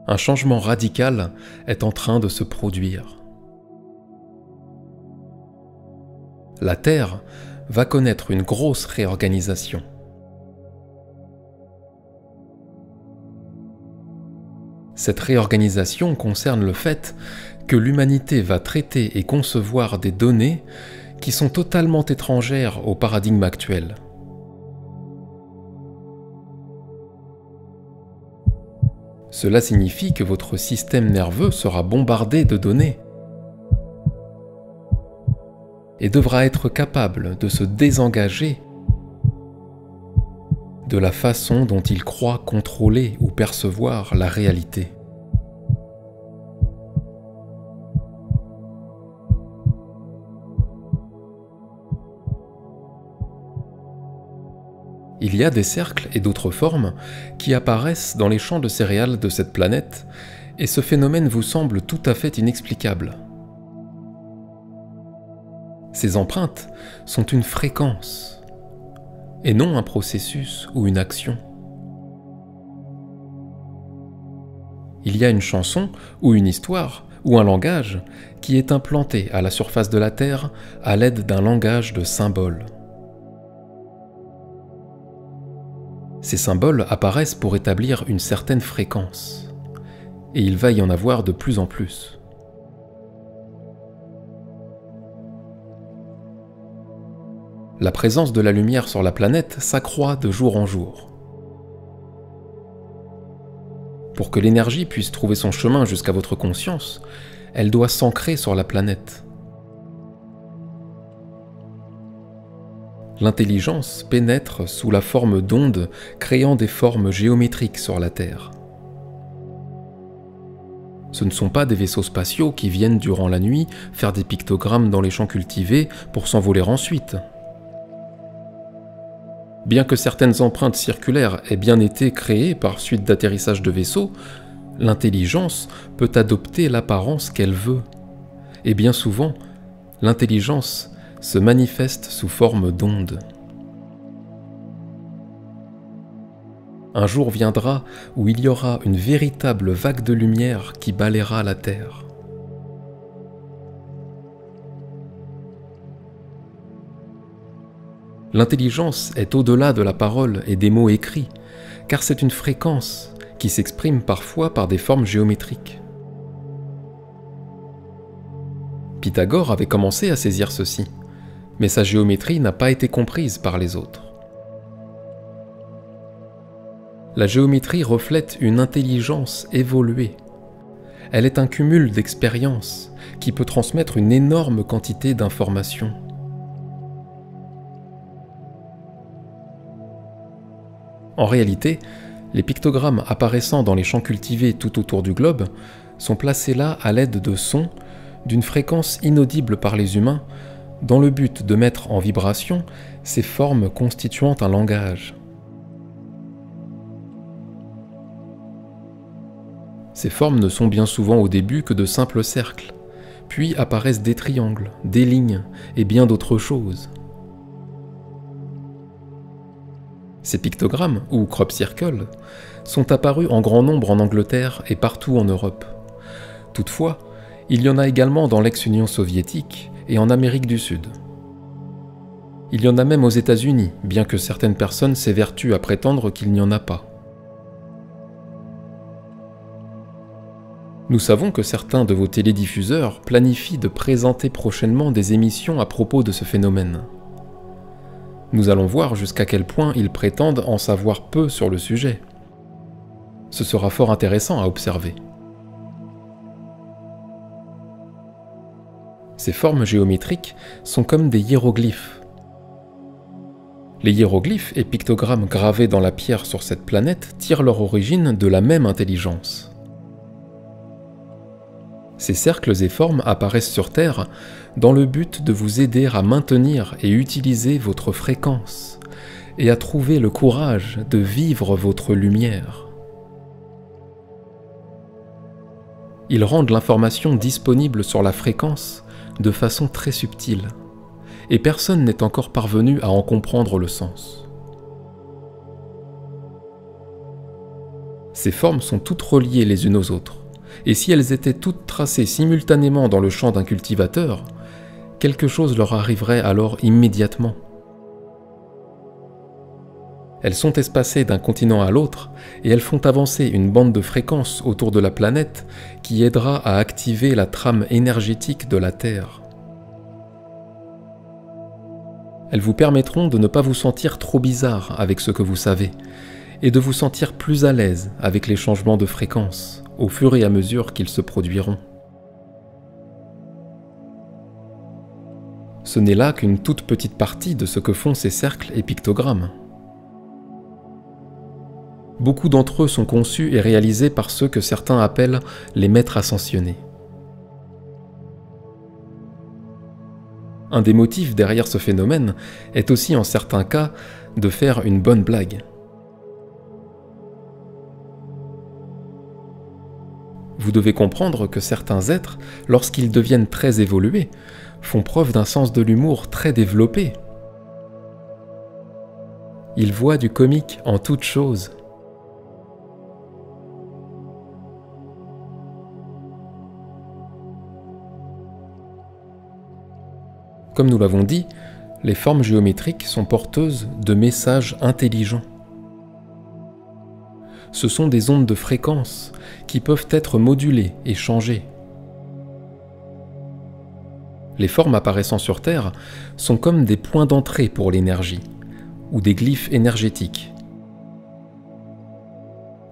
Un changement radical est en train de se produire. La Terre va connaître une grosse réorganisation. Cette réorganisation concerne le fait que l'humanité va traiter et concevoir des données qui sont totalement étrangères au paradigme actuel. Cela signifie que votre système nerveux sera bombardé de données et devra être capable de se désengager de la façon dont il croit contrôler ou percevoir la réalité. Il y a des cercles et d'autres formes qui apparaissent dans les champs de céréales de cette planète, et ce phénomène vous semble tout à fait inexplicable. Ces empreintes sont une fréquence, et non un processus ou une action. Il y a une chanson ou une histoire ou un langage qui est implanté à la surface de la Terre à l'aide d'un langage de symboles. Ces symboles apparaissent pour établir une certaine fréquence, et il va y en avoir de plus en plus. La présence de la lumière sur la planète s'accroît de jour en jour. Pour que l'énergie puisse trouver son chemin jusqu'à votre conscience, elle doit s'ancrer sur la planète. L'intelligence pénètre sous la forme d'ondes, créant des formes géométriques sur la Terre. Ce ne sont pas des vaisseaux spatiaux qui viennent durant la nuit faire des pictogrammes dans les champs cultivés pour s'envoler ensuite. Bien que certaines empreintes circulaires aient bien été créées par suite d'atterrissage de vaisseaux, l'intelligence peut adopter l'apparence qu'elle veut. Et bien souvent, l'intelligence se manifeste sous forme d'ondes. Un jour viendra où il y aura une véritable vague de lumière qui balayera la Terre. L'intelligence est au-delà de la parole et des mots écrits, car c'est une fréquence qui s'exprime parfois par des formes géométriques. Pythagore avait commencé à saisir ceci, mais sa géométrie n'a pas été comprise par les autres. La géométrie reflète une intelligence évoluée. Elle est un cumul d'expériences qui peut transmettre une énorme quantité d'informations. En réalité, les pictogrammes apparaissant dans les champs cultivés tout autour du globe sont placés là à l'aide de sons d'une fréquence inaudible par les humains, dans le but de mettre en vibration ces formes constituant un langage. Ces formes ne sont bien souvent au début que de simples cercles, puis apparaissent des triangles, des lignes et bien d'autres choses. Ces pictogrammes, ou crop circles, sont apparus en grand nombre en Angleterre et partout en Europe. Toutefois, il y en a également dans l'ex-Union soviétique et en Amérique du Sud. Il y en a même aux États-Unis, bien que certaines personnes s'évertuent à prétendre qu'il n'y en a pas. Nous savons que certains de vos télédiffuseurs planifient de présenter prochainement des émissions à propos de ce phénomène. Nous allons voir jusqu'à quel point ils prétendent en savoir peu sur le sujet. Ce sera fort intéressant à observer. Ces formes géométriques sont comme des hiéroglyphes. Les hiéroglyphes et pictogrammes gravés dans la pierre sur cette planète tirent leur origine de la même intelligence. Ces cercles et formes apparaissent sur Terre dans le but de vous aider à maintenir et utiliser votre fréquence et à trouver le courage de vivre votre lumière. Ils rendent l'information disponible sur la fréquence de façon très subtile, et personne n'est encore parvenu à en comprendre le sens. Ces formes sont toutes reliées les unes aux autres, et si elles étaient toutes tracées simultanément dans le champ d'un cultivateur, quelque chose leur arriverait alors immédiatement. Elles sont espacées d'un continent à l'autre et elles font avancer une bande de fréquences autour de la planète qui aidera à activer la trame énergétique de la Terre. Elles vous permettront de ne pas vous sentir trop bizarre avec ce que vous savez et de vous sentir plus à l'aise avec les changements de fréquence au fur et à mesure qu'ils se produiront. Ce n'est là qu'une toute petite partie de ce que font ces cercles et pictogrammes. Beaucoup d'entre eux sont conçus et réalisés par ceux que certains appellent les maîtres ascensionnés. Un des motifs derrière ce phénomène est aussi en certains cas de faire une bonne blague. Vous devez comprendre que certains êtres, lorsqu'ils deviennent très évolués, font preuve d'un sens de l'humour très développé. Ils voient du comique en toute chose. Comme nous l'avons dit, les formes géométriques sont porteuses de messages intelligents. Ce sont des ondes de fréquence qui peuvent être modulées et changées. Les formes apparaissant sur Terre sont comme des points d'entrée pour l'énergie, ou des glyphes énergétiques.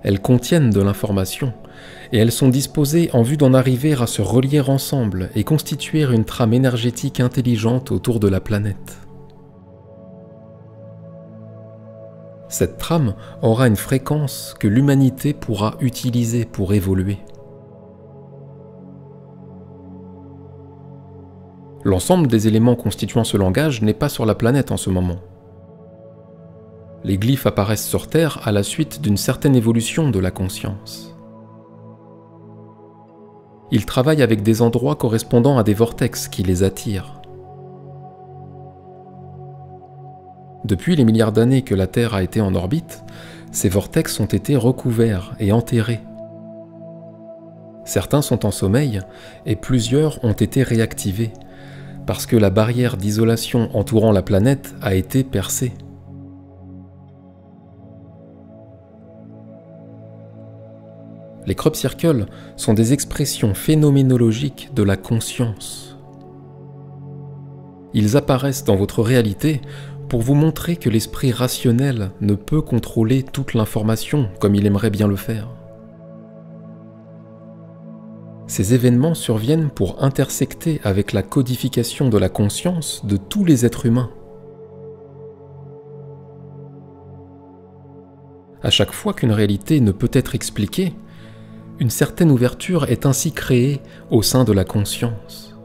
Elles contiennent de l'information, et elles sont disposées en vue d'en arriver à se relier ensemble et constituer une trame énergétique intelligente autour de la planète. Cette trame aura une fréquence que l'humanité pourra utiliser pour évoluer. L'ensemble des éléments constituant ce langage n'est pas sur la planète en ce moment. Les glyphes apparaissent sur Terre à la suite d'une certaine évolution de la conscience. Ils travaillent avec des endroits correspondant à des vortex qui les attirent. Depuis les milliards d'années que la Terre a été en orbite, ces vortex ont été recouverts et enterrés. Certains sont en sommeil et plusieurs ont été réactivés, parce que la barrière d'isolation entourant la planète a été percée. Les crop circles sont des expressions phénoménologiques de la conscience. Ils apparaissent dans votre réalité pour vous montrer que l'esprit rationnel ne peut contrôler toute l'information comme il aimerait bien le faire. Ces événements surviennent pour intersecter avec la codification de la conscience de tous les êtres humains. À chaque fois qu'une réalité ne peut être expliquée, une certaine ouverture est ainsi créée au sein de la conscience.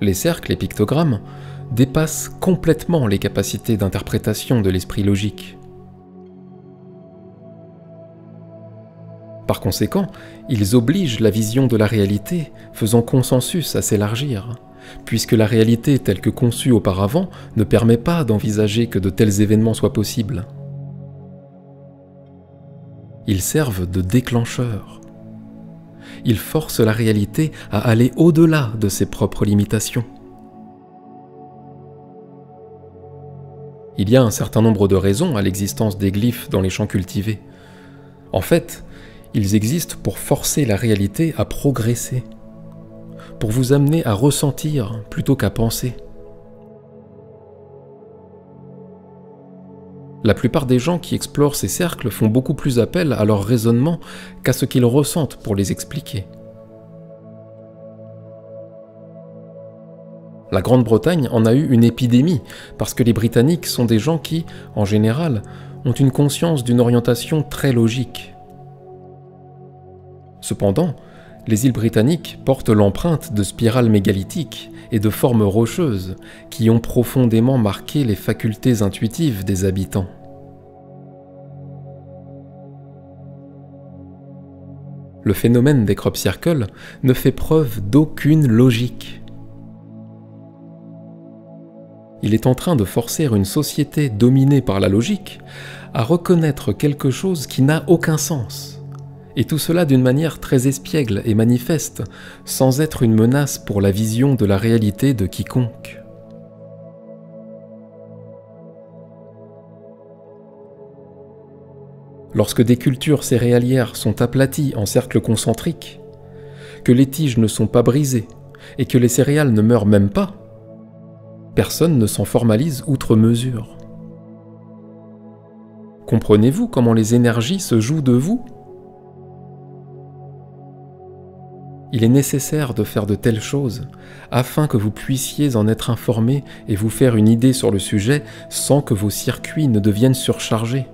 Les cercles et pictogrammes dépassent complètement les capacités d'interprétation de l'esprit logique. Par conséquent, ils obligent la vision de la réalité, faisant consensus à s'élargir, puisque la réalité telle que conçue auparavant ne permet pas d'envisager que de tels événements soient possibles. Ils servent de déclencheurs. Ils forcent la réalité à aller au-delà de ses propres limitations. Il y a un certain nombre de raisons à l'existence des glyphes dans les champs cultivés. En fait, ils existent pour forcer la réalité à progresser, pour vous amener à ressentir plutôt qu'à penser. La plupart des gens qui explorent ces cercles font beaucoup plus appel à leur raisonnement qu'à ce qu'ils ressentent pour les expliquer. La Grande-Bretagne en a eu une épidémie parce que les Britanniques sont des gens qui, en général, ont une conscience d'une orientation très logique. Cependant, les îles britanniques portent l'empreinte de spirales mégalithiques et de formes rocheuses qui ont profondément marqué les facultés intuitives des habitants. Le phénomène des crop circles ne fait preuve d'aucune logique. Il est en train de forcer une société dominée par la logique à reconnaître quelque chose qui n'a aucun sens, et tout cela d'une manière très espiègle et manifeste, sans être une menace pour la vision de la réalité de quiconque. Lorsque des cultures céréalières sont aplaties en cercles concentriques, que les tiges ne sont pas brisées et que les céréales ne meurent même pas, personne ne s'en formalise outre mesure. Comprenez-vous comment les énergies se jouent de vous ? Il est nécessaire de faire de telles choses afin que vous puissiez en être informé et vous faire une idée sur le sujet sans que vos circuits ne deviennent surchargés.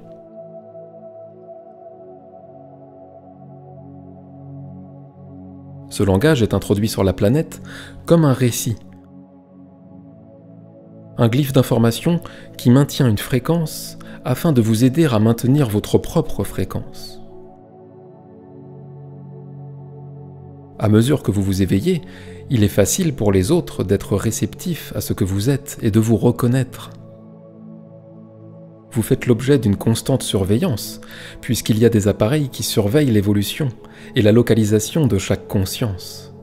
Ce langage est introduit sur la planète comme un récit, un glyphe d'information qui maintient une fréquence afin de vous aider à maintenir votre propre fréquence. À mesure que vous vous éveillez, il est facile pour les autres d'être réceptifs à ce que vous êtes et de vous reconnaître. Vous faites l'objet d'une constante surveillance, puisqu'il y a des appareils qui surveillent l'évolution et la localisation de chaque conscience.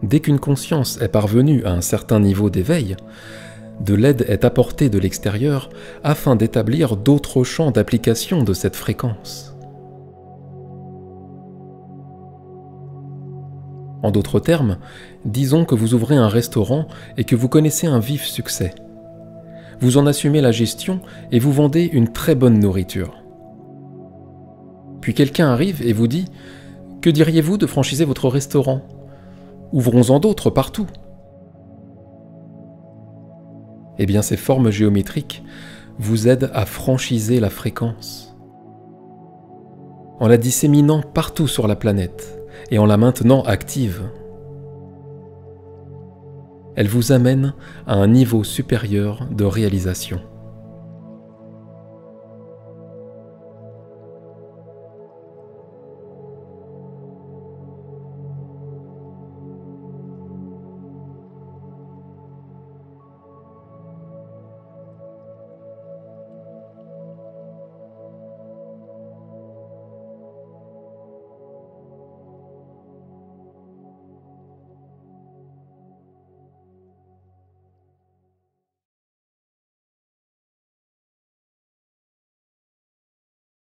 Dès qu'une conscience est parvenue à un certain niveau d'éveil, de l'aide est apportée de l'extérieur afin d'établir d'autres champs d'application de cette fréquence. En d'autres termes, disons que vous ouvrez un restaurant et que vous connaissez un vif succès. Vous en assumez la gestion et vous vendez une très bonne nourriture. Puis quelqu'un arrive et vous dit « Que diriez-vous de franchiser votre restaurant ? Ouvrons-en d'autres partout !» Eh bien, ces formes géométriques vous aident à franchiser la fréquence. En la disséminant partout sur la planète et en la maintenant active, elle vous amène à un niveau supérieur de réalisation.